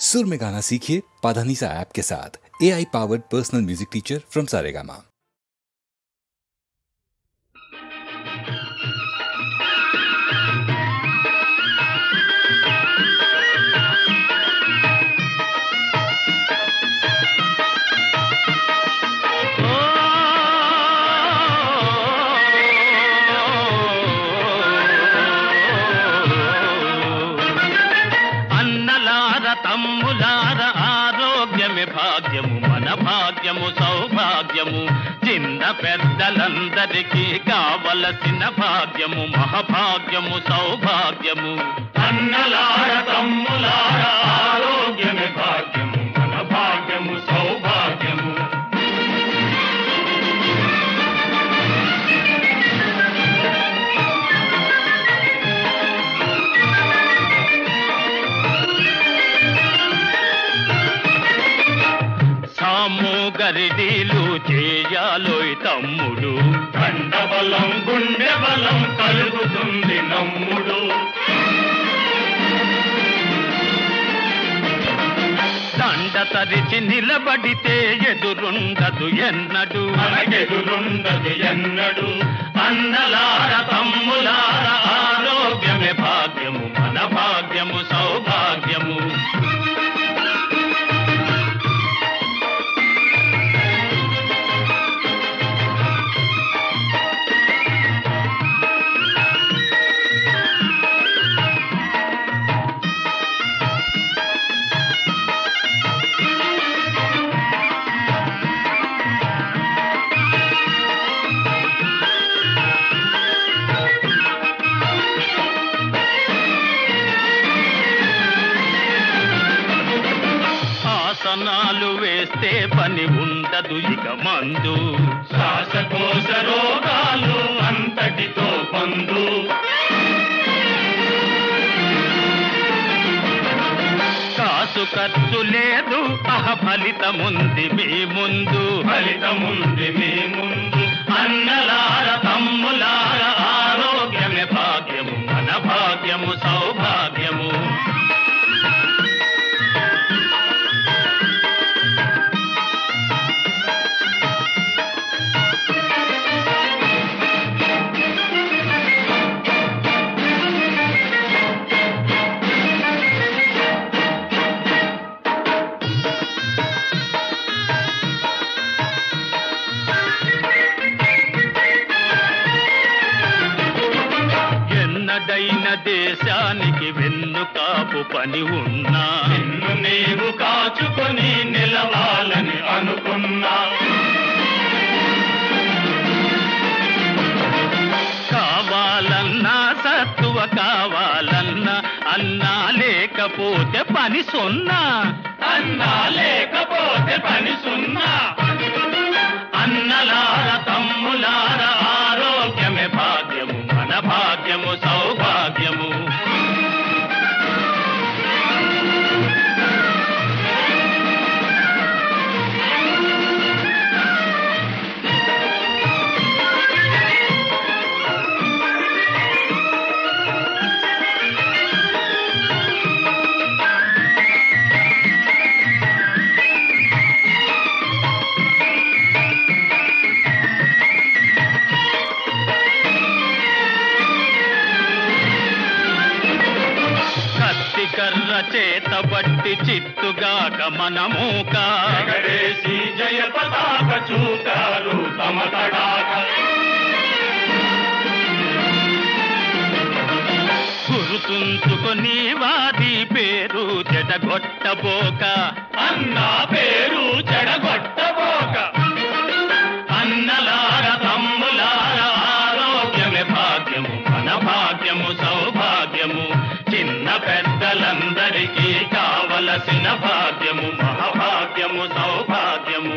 सुर में गाना सीखिए पाधानीसा ऐप के साथ। AI powered personal music teacher from Saregama. తమ్ములార ఆరోగ్యమే భాగ్యము, మన భాగ్యము సౌభాగ్యము. చిన్న పెద్దలందరికీ కావలసిన భాగ్యము, మహాభాగ్యము సౌభాగ్యము. అన్నలార తమ్ములార ఆరోగ్యమే భాగ్యము, మన భాగ్యము సౌభాగ్యము. గరిడీలు చేయాలోయ్ తమ్ముడు, కండబలం గుండె బలం కలుగుతుంది నమ్ముడు. దండ తరిచి నిలబడితే ఎదురుండదు ఎన్నడు, మనకెదురుండదు ఎన్నడు. అన్నలార తమ్ములార ఆరోగ్యమే భాగ్యము, మన భాగ్యము సౌభాగ్యము. ఆసనాలు వేస్తే పని ఉండదు ఇక మందు, శ్వాసకోశ రోగాలు అంతటితో పందు. కాసు ఖర్చు లేదు ఫలితముంది మీ ముందు, ఫలితముంది మీ ముందు. అన్నలార తమ్ములార ఆరోగ్యమే భాగ్యము, మన భాగ్యము సౌభాగ్యము. ఎన్నడైన దేశానికి వెన్నుకాపు పని ఉన్నా, నిన్ను నీవు కాచుకొని నిలవాలని అనుకున్నా. కావాలన్నా సత్తువ కావాలన్నా, అన్నా లేకపోతే పని సున్నా, అన్నా లేకపోతే పని సున్నా. అన్నలార తమ్ములార ఆరోగ్యమే భాగ్యము, మన భాగ్యము సౌభాగ్యము. కర్ర చేత బట్టి చిత్తుగాక మనమూక, ఎగరేసి జయ పతాక చూపారు తమ తడాక. గుర్తుంచుకొని వాది పేరు చెడగొట్టబోక, అన్నా పేరు చెడగొట్టబోక. అన్నలార తమ్ములార ఆరోగ్యమే భాగ్యము, మన భాగ్యము సౌభాగ్యము. చిన్న పెద్దలందరికీ కావలసిన భాగ్యము, మహాభాగ్యము సౌభాగ్యము.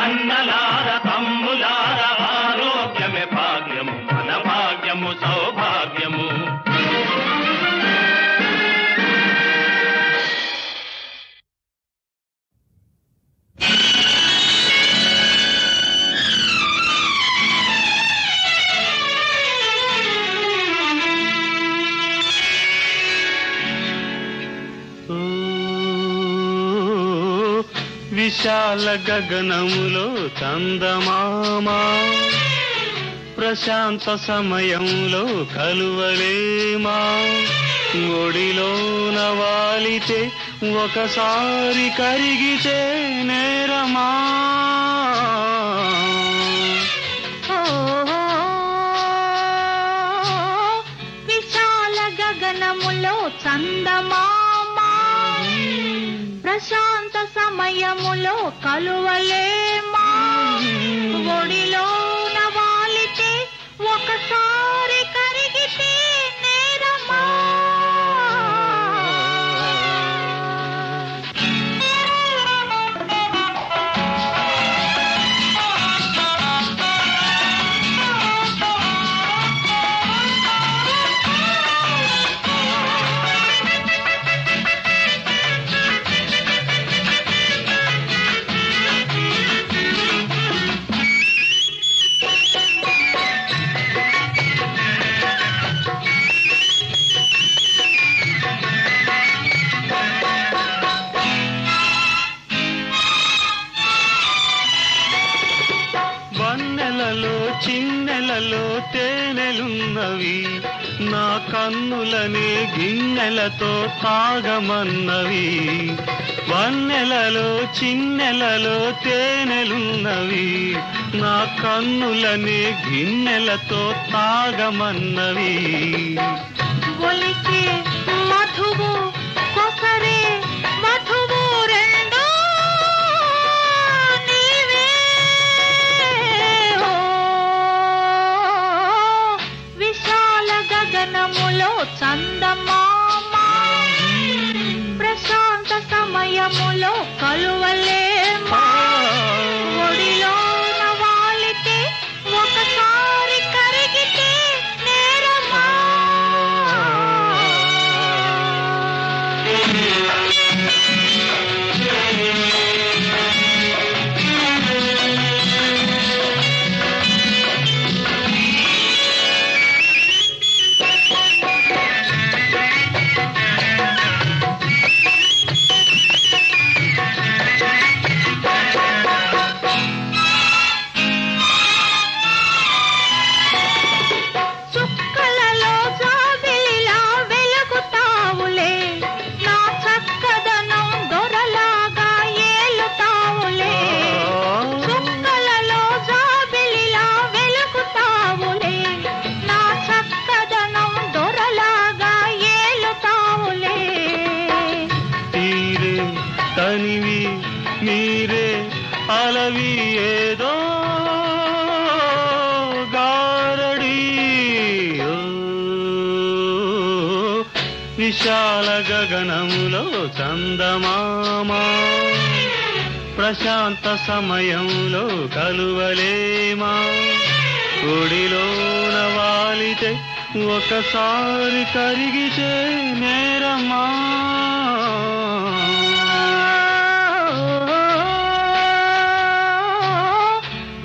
అన్నలార తమ్ములార ఆరోగ్యమే భాగ్యము, మన భాగ్యము సౌభాగ్యము. విశాల గగనములో చందమామ ప్రశాంత సమయంలో కలువలేమా ఒడిలోన వాలితే ఒకసారి కరిగితే నేరమా విశాల గగనములో చందమామ ప్రశాంత సమయములో కలువలేమా ఒడిలోన వాలితే ఒకసారి కరిగితే నేరమా చిన్నెలలో తేనెలున్నవి నా కన్నులనే గిన్నెలతో తాగమన్నవి వన్నెలలో చిన్నెలలో తేనెలున్నవి నా కన్నులనే గిన్నెలతో తాగమన్నవి ఒలికే మధువు కొసరే మధువు రెండో నీవే విశాల గగనములో చందమామ ప్రశాంత సమయములో కలువలేమా ఒడిలోన వాలితే ఒకసారి కరిగితే నేరమా చుక్కలలో జాబిలిలా వెలుగుతావులే నా చక్కదనం దొరలాగా ఏలుతావులే చుక్కలలో జాబిలిలా వెలుగుతావులే నా చక్కదనం దొరలాగా ఏలుతావులే తీరే తనివి మీరే అలవి ఏదో గారడి విశాల గగనములో చందమామ ప్రశాంత సమయంలో కలువలేమా ఒడిలోన వాలితే ఒకసారి కరిగితే నేరమా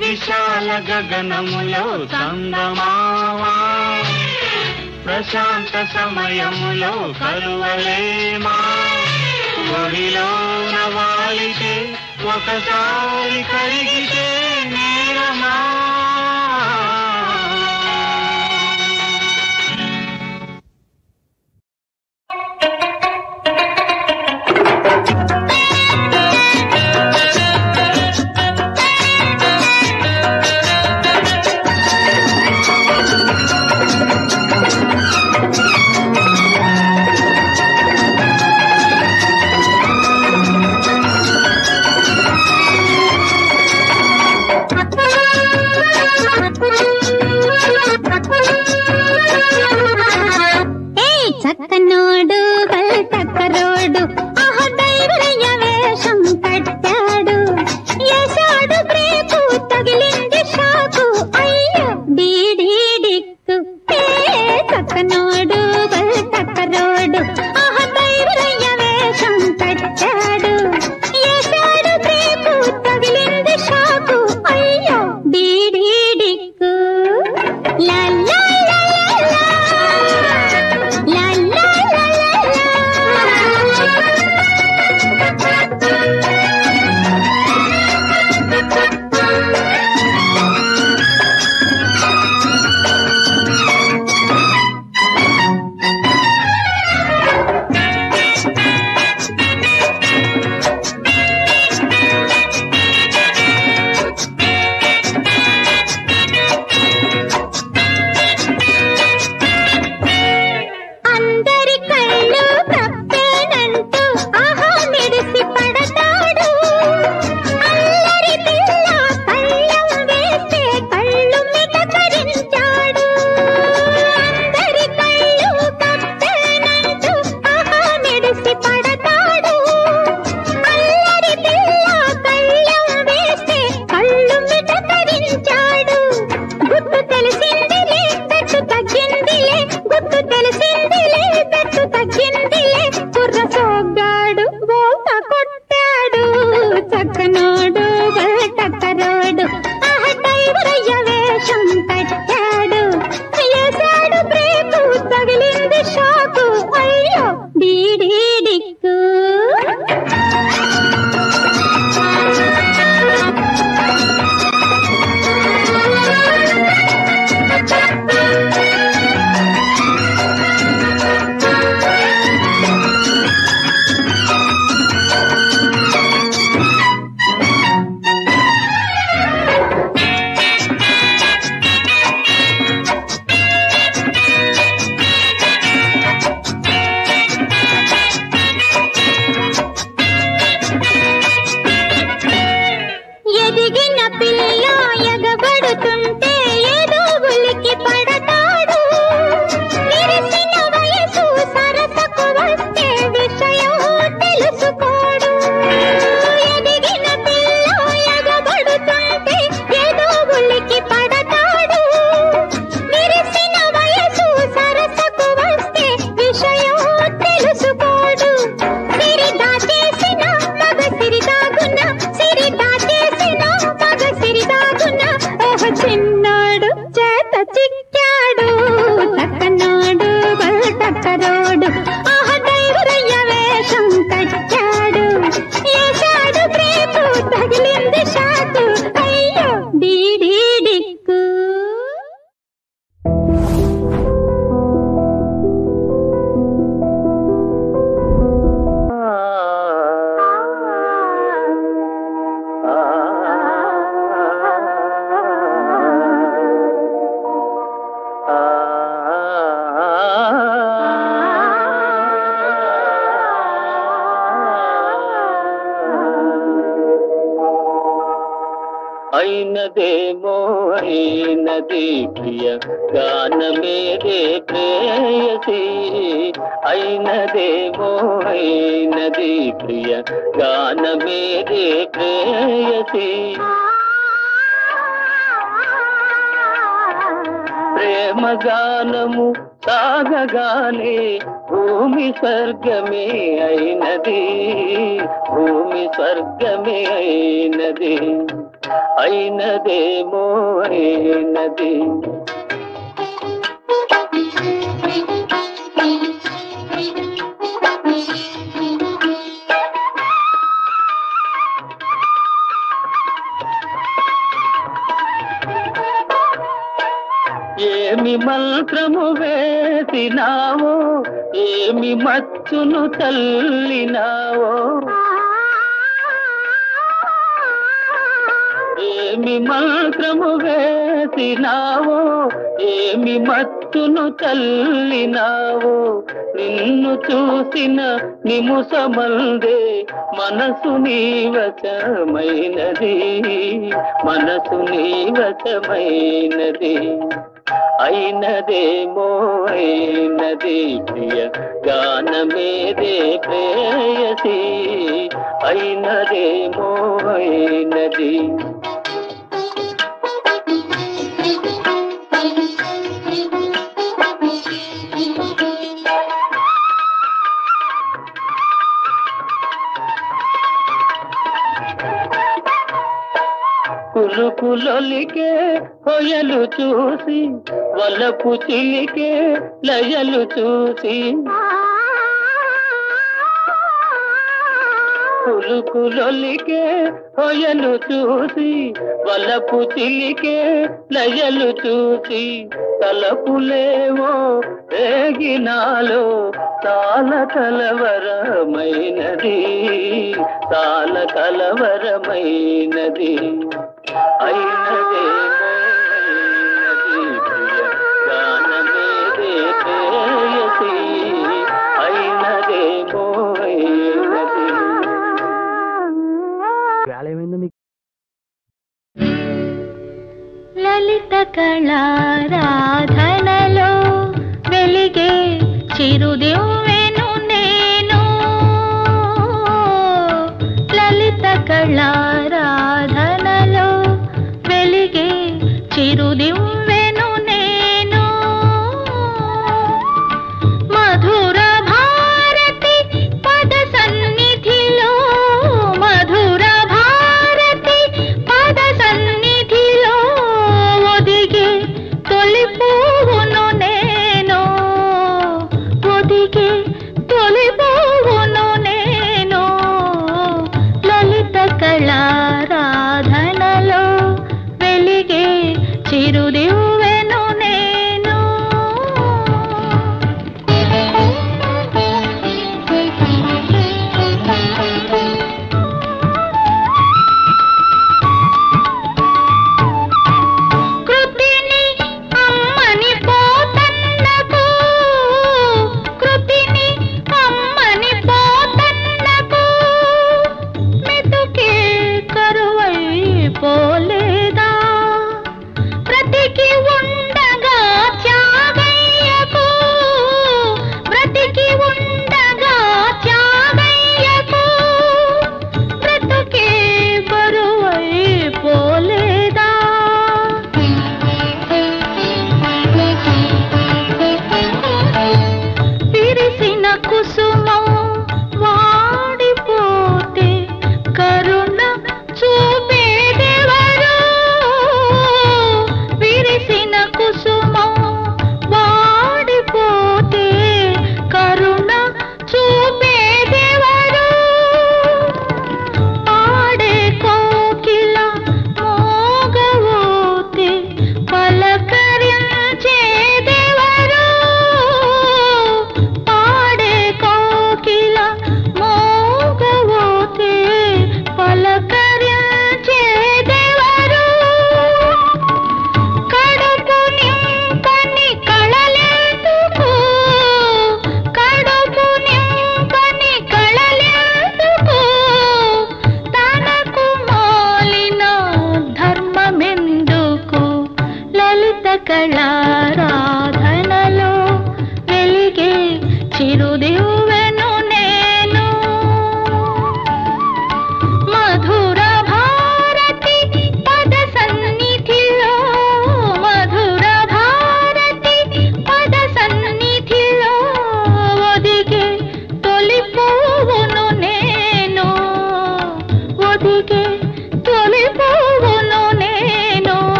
విశాల గగనములో చందమామ ప్రశాంత సమయములో కలువలేమా ఒడిలోన వాలితే ఒకసారి కరిగితే నేరమా అయినదేమో అయినది ప్రియ గానమేదే ప్రేయసి అయినదేమో అయినది ప్రియ గానమేదే ప్రేయసి ప్రేమ గానము సాగగానే భూమి స్వర్గమే అయినది భూమి స్వర్గమే అయినది అయినదేమో అయినది ఏమి మంత్రము వేసినావో ఏమి మచ్చును తల్లినావో ఏమి మంత్రము వేసినావో ఏమి మచ్చును తల్లినావో నిన్ను చూసిన నిముసమందే మనసు నీవశమైనది మనసు నీవశమైనది అయినదేమో అయినది ప్రియ గానమేదే ప్రేయసి అయినదేమో అయినది కులుకులొలికే హొయలు చూసి వలపు చిలికే లయలు చూసి కులుకులొలికే హొయలు చూసి వలపు చిలికే లయలు చూసి తలపులేవో రేగినాలో తాళ కలవరమైనది తాళ కలవరమైనది అయినదేమో అయినది ప్రియ గానమేదే ప్రేయసి అయినదేమో అయినది లలిత కళారాధనలో వెలిగే చిరుదివ్వెను నేను లలిత కళారాధనలో వెలిగే చిరుదివ్వెను నేను మధుర భారతి పద సన్నిధిలో మధుర భారతి పద సన్నిధిలో ఒదిగే తొలి పువ్వును నేను ఒదిగే తొలి పువ్వును నేను లలిత కళారాధనలో వెలిగే చిరుదివ్వెను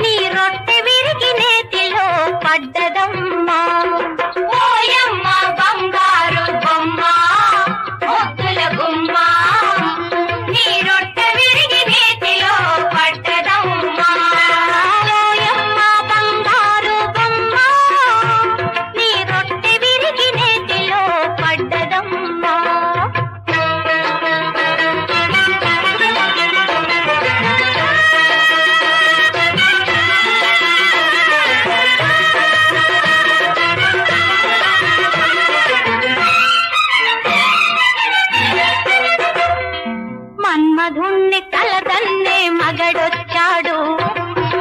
నీ రొట్టె విరిగి నేతిలో పడ్డదమ్మా ఓయమ్మ బంగారు బొమ్మ ముద్దుల గుమ్మ నీ రొట్టె విరిగి నేతిలో పడ్డదమ్మా ఓయమ్మ బంగారు బొమ్మ నీ రొట్టె విరిగి నేతిలో పడ్డదమ్మా మన్మధుణ్ణి కలదన్నే మగడొచ్చాడు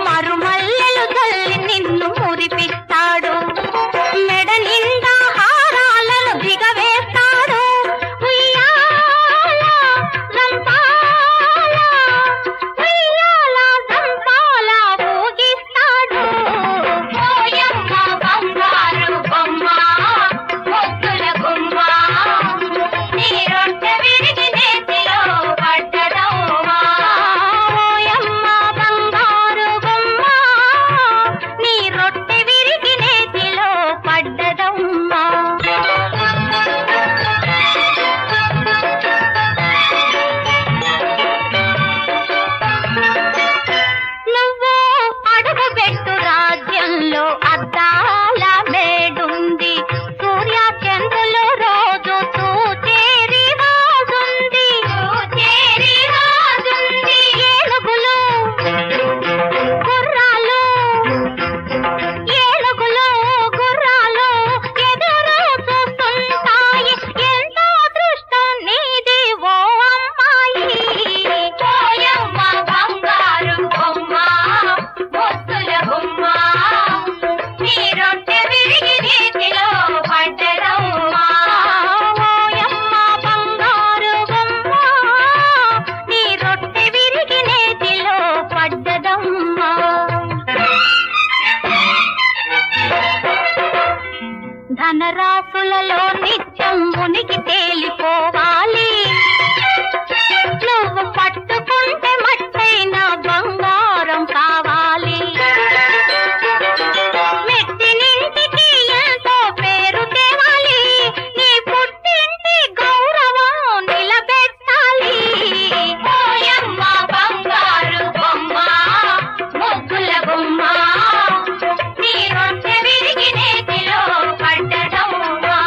మరుమల్లెలు తల్లి నిన్ను మురిపిస్తాడు మెడ నిండా హారాలను దిగవేస్తాడు ఉయ్యాల జంపాల ఉయ్యాల జంపాల ఊగిస్తాడు ఓయమ్మ బంగారు బొమ్మ ముద్దుల గుమ్మ నీ రొట్టె విరిగి నేతిలో పడ్డదమ్మా ఓయమ్మ బంగారు బొమ్మ నీ రొట్టె విరిగి నేతిలో పడ్డదమ్మా నువ్వు అడుగుపెట్టు రాజ్యంలో అద్దాల మేడుంది సూర్య చంద్రులు రోజు తూచేరి వాడుంది ఏనుగులు గుర్రాలు ఎదురు చూస్తుంటాయి ఎంతో అదృష్టం నీది ఓ అమ్మాయి ఓయమ్మ బంగారు బొమ్మ ముద్దుల గుమ్మ నీ రొట్టె విరిగి నేతిలో పడ్డదమ్మా ఓయమ్మ బంగారు బొమ్మ నీ రొట్టె విరిగి నేతిలో పడ్డదమ్మా ధనరాశులలో నిత్యం మునిగి తేలిపోవాలి నువ్వు పట్టుకుంటే మట్టైన బంగారం కావాలి మెట్టినింటికి ఎంతో పేరు తేవాలి నీ పుట్టింటి గౌరవం నిలబెట్టాలి ఓయమ్మ బంగారు బొమ్మ ముగ్గుల గుమ్మ నీ రొట్టె విరిగి నేతిలో పడ్డదమ్మా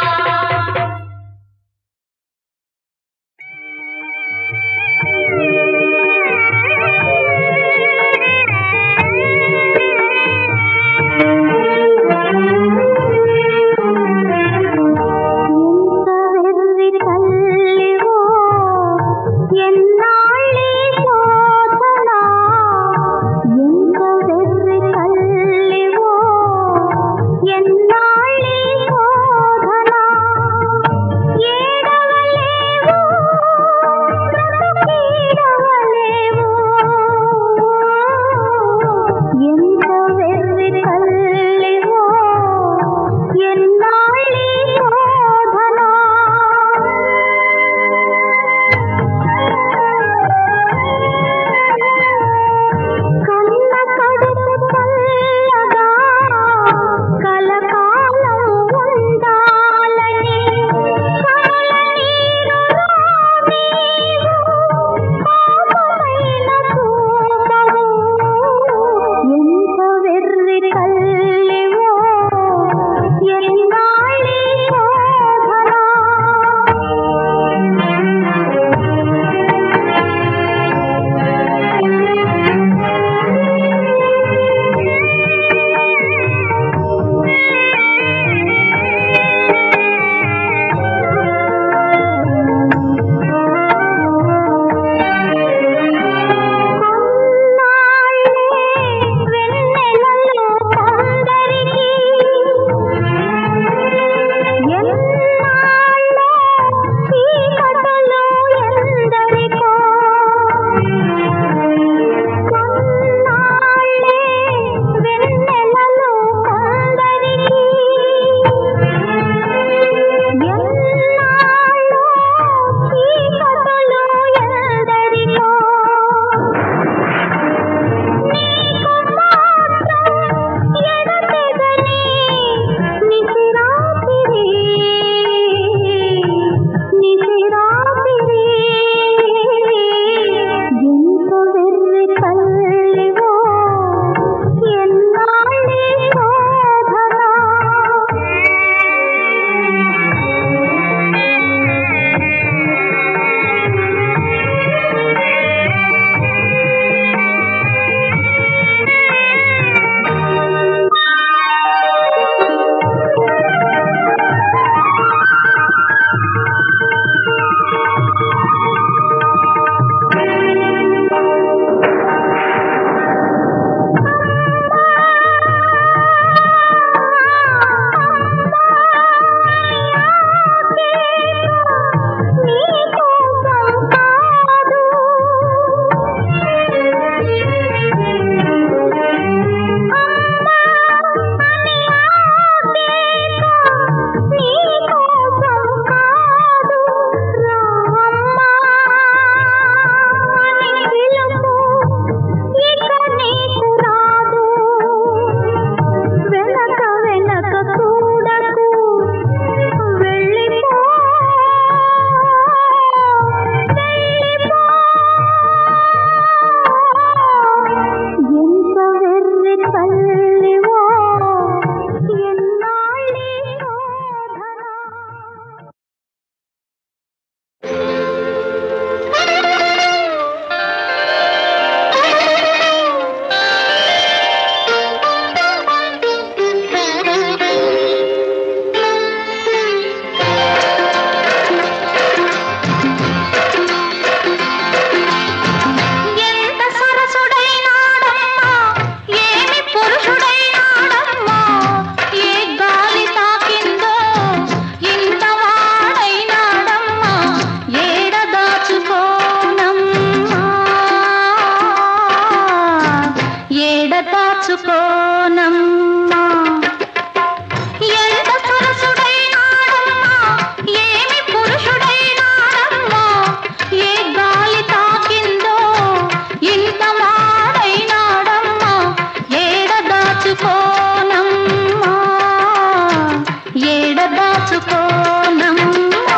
వల్లివో ఎన్నాళ్ళీ శోధన. ఎంత సరసుడైనాడమ్మా, ఏమి పురుషుడైనాడమ్మా, ఏ గాలి తాకిందో ఇంత వాడైనాడమ్మా, ఏడ దాచుకోనమ్మా, ఏడ దాచుకోనమ్మా. ఎంత సరసుడైనాడమ్మా, ఏమి పురుషుడైనాడమ్మా, ఏ గాలి తాకిందో ఇంత వాడైనాడమ్మా, ఏడ దాచుకోనమ్మా, ఏడ దాచుకోనమ్మా.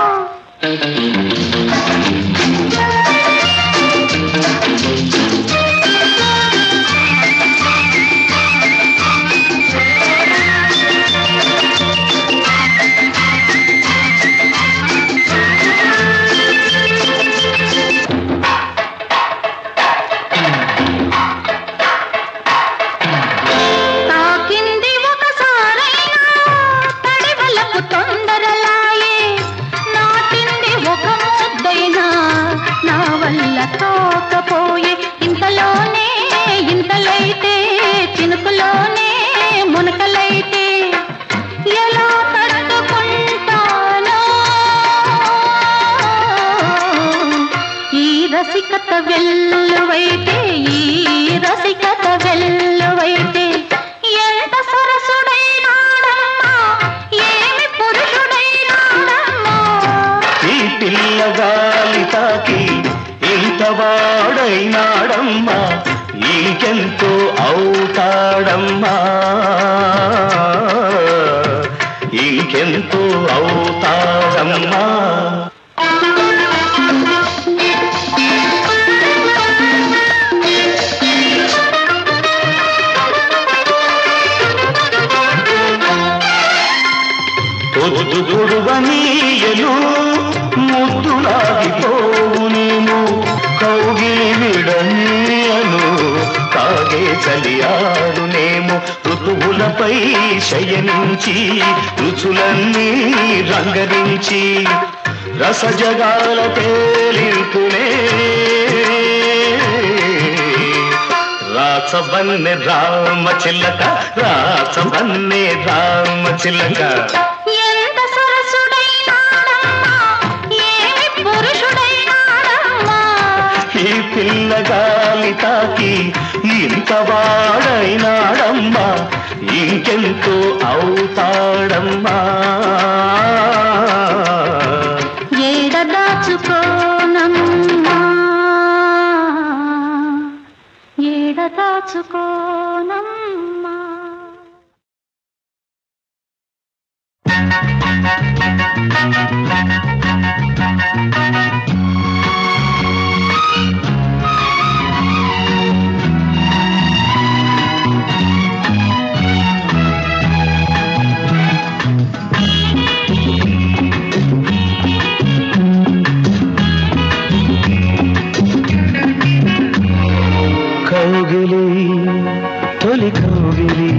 తాకింది ఒకసారైనా తడివలకు తొందరలాయే, నాటింది ఒక ముద్దైనా నా వల్ల తోకపోయే, ఇంతలోనే ఇంతలైతే చినుకులోనే మునకలైతే ఎలా తట్టుకుంటానో, ఈ రసికత వెల్లువైతే, ఈ రసికత వెల్లువైతే, ఎంత సరసుడైనాడమ్మా, ఏమి పురుషుడైనాడమ్మా. ఈ పిల్లగాలి తాకి ఇంత వాడైనాడమ్మా, ఇంకెంతో అవుతాడమ్మా, ఇంకెంతో అవుతాడమ్మా. పొద్దు పొడువనీయలు ముద్దులాగిపోవునేమో, కౌగిలి విడనీయను కాగే చలియాడునేమో, ఋతువులపై శయనించి రుచులన్నీ రంగరించి రసజగాల తేలింపునే, రాచబన్నె రామ చిలక, రాచబన్నె రామ చిలక. ఎంత సరసుడైనాడమ్మా, ఏమి పురుషుడైనాడమ్మా. ఈ పిల్లగాలి తాకి ఇంత వాడైనాడమ్మా, ఇంకెంతో అవుతాడమ్మా. ఏడ దాచుకోనమ్మా, ఏడ దాచుకోనమ్మా. కౌగిలి తొలి కౌగిలి,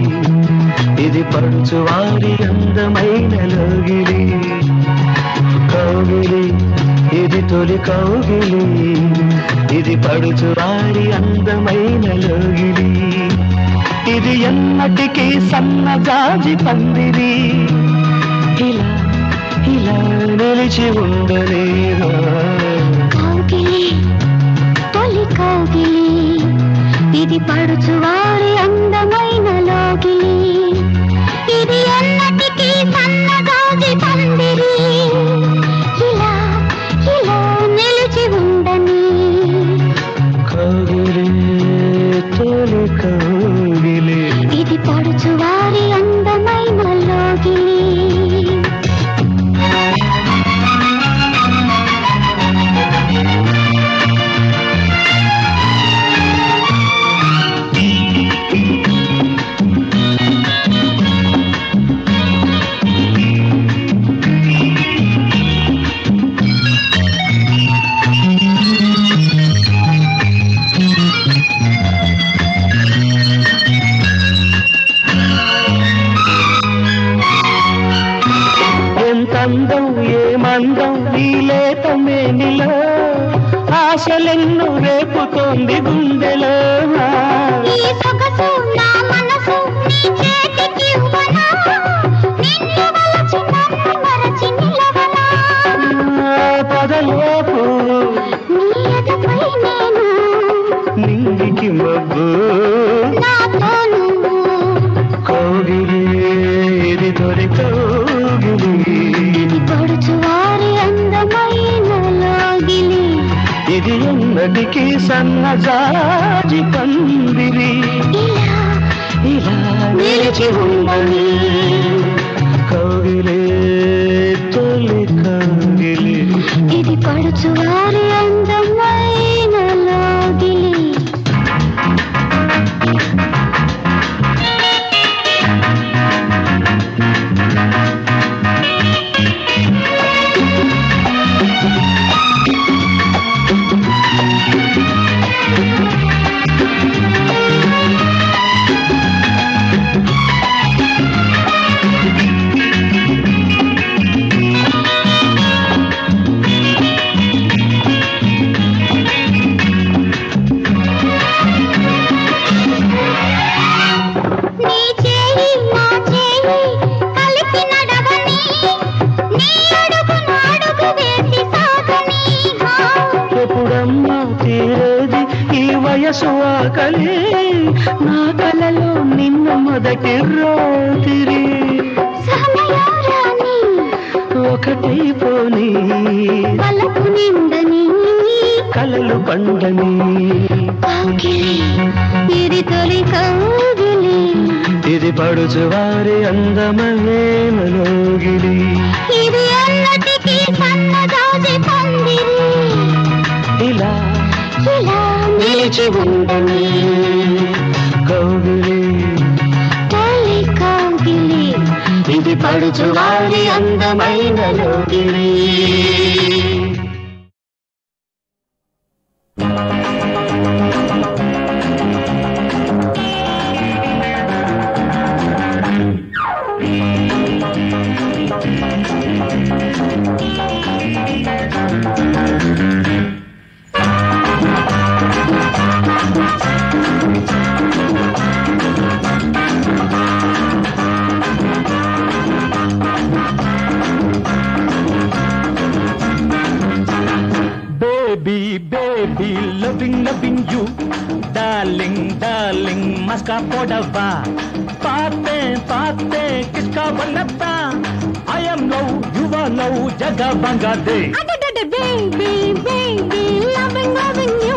ఇది పడుచువారి అందమైన లోగిలి. కౌగిలి ఇది తొలి కౌగిలి, ఇది పడుచువారి అందమైన లోగిలి. ఇది ఎన్నటికీ సన్నజాజి పందిరి, ఇలా ఇలా నిలిచి ఉండలేదా. కౌగిలి తొలి కౌగిలి, ఇది పడుచువారి అందమైన లోగిలి, ఇది ఎన్నటికీ సన్నగాజి పందిరి, ఇలా ఇలా నిలిచి ఉండని. కౌగిలి తొలి కౌగిలి, ఇది పడుచువారి అందమైన లోగిలి. అందం నీ లేత మేనిలో ఆశలెన్ను రేపుతోంది గుండెలో ఈ సొగసు నా మనసు నీ చేతికి ఇవ్వనా నిన్ను వలచి నన్ను మరచి నిలవనా పదలోపు నీ ఎదపై నేను నింగికి మబ్బు నాతో నువ్వు కోగిలి ఇది తొలి కోగిలి ఇది పడుచు వారి అందమైన లోగిలి ఇది ఎన్నటికీ సన్నజాజి పందిరి ఇలా ఇలా నిలిచి ఉండని కోగిలి తొలి కోగిలి ఇది పడుచు వారి అందమైన లోగిలి నీ చేయి నా చేయి కలిపి నడవని నీ అడుగు నాడుగు వేసి సాగని ఎప్పుడమ్మా తీరేది ఈ వయసు ఆకలి నా కలలో నిన్న మొదటి రాత్రి సమయారాని ఒకటైపోని పలుకు నిందని కలలు పండని కౌగిలి ఇది తొలి కౌగిలి ఇది పడుచు వారి అందమైన లోగిలి ఇది ఎన్నటికీ సన్నజాజి పందిరి ఇలా ఇలా నిలిచి ఉండని కౌగిలి తొలి కౌగిలి ఇది పడుచు వారి అందమైన లోగిలి Baby, loving you, darling, मस्का पोडवा, पाते, किसका बनता? I am low, you are low, जगह बंगा दे. baby, loving you,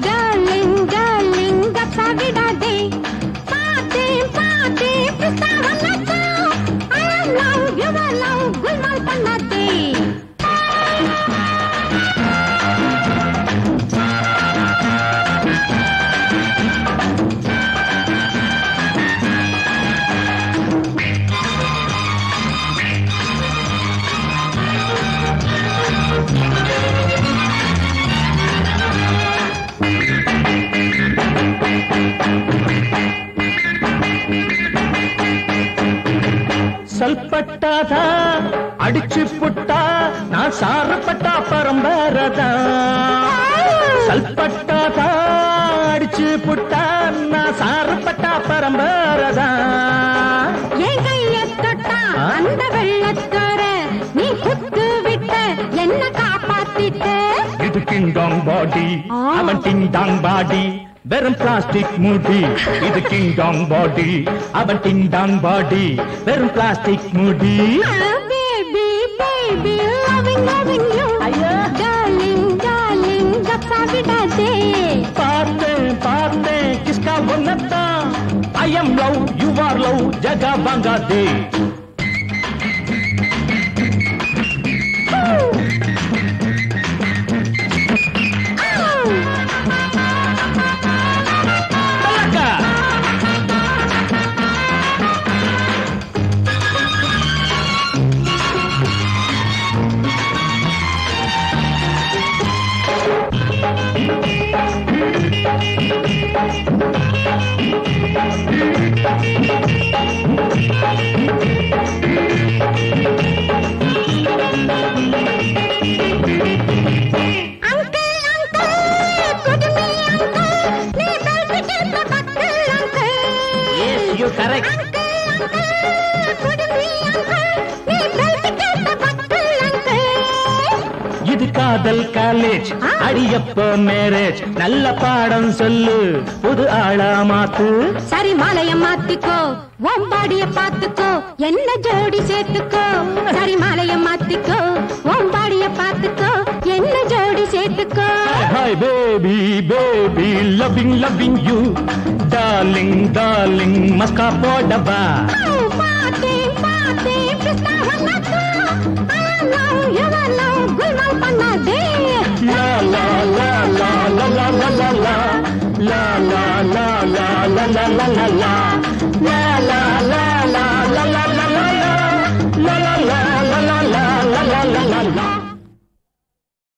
darling, that's how we do. Party, pista vanata, I am low, you are low, gulmal panate. சல்பட்டாதா அடிச்சு புட்டா நான் சாரப்பட்டா பரம்பரதா சல்பட்டாதா அடிச்சு புட்டா நான் சாரப்பட்டா பரம்பரதா என் கையத் தொட்டா அந்த வெள்ளத்தோர நீ குத்து விட்ட என்ன காப்பாத்திட்ட இது கிங்டாங் பாடி அவன் டிங்டாங் பாடி வெறும் பிளாஸ்டிக் மூடி இது கிங்டாங் பாடி அவன் டிங்டாங் பாடி வெறும் பிளாஸ்டிக் மூடி baby, loving you, darling, गप्पा बिठा दे. பார்த்தேன் किसका बनता? I am low, you are low, जगह बंगा दे. கரெக்ட். இது காதல் காலேஜ், அடியப்ப மேரேஜ். நல்ல பாடம் சொல்லு, புது ஆளா மாத்து. சரி மாலைய மாத்திக்கோ, ஓம்பாடிய பாத்துக்கோ, என்ன ஜோடி சேர்த்துக்கோ. சரி மாலைய மாத்திக்கோ, ஓம்பாடிய பாத்துக்கோ, என்ன ஜோடி சேர்த்துக்கோ. Hi baby, baby, loving, loving you. Darling, darling, மஸ்கா போடவா. பாத்தே பாத்தே பிஸ்தா வல்லக்கோ, எவளோ குல்மால் பண்ணாதே. La la la la la la la la la la la la la la la la la la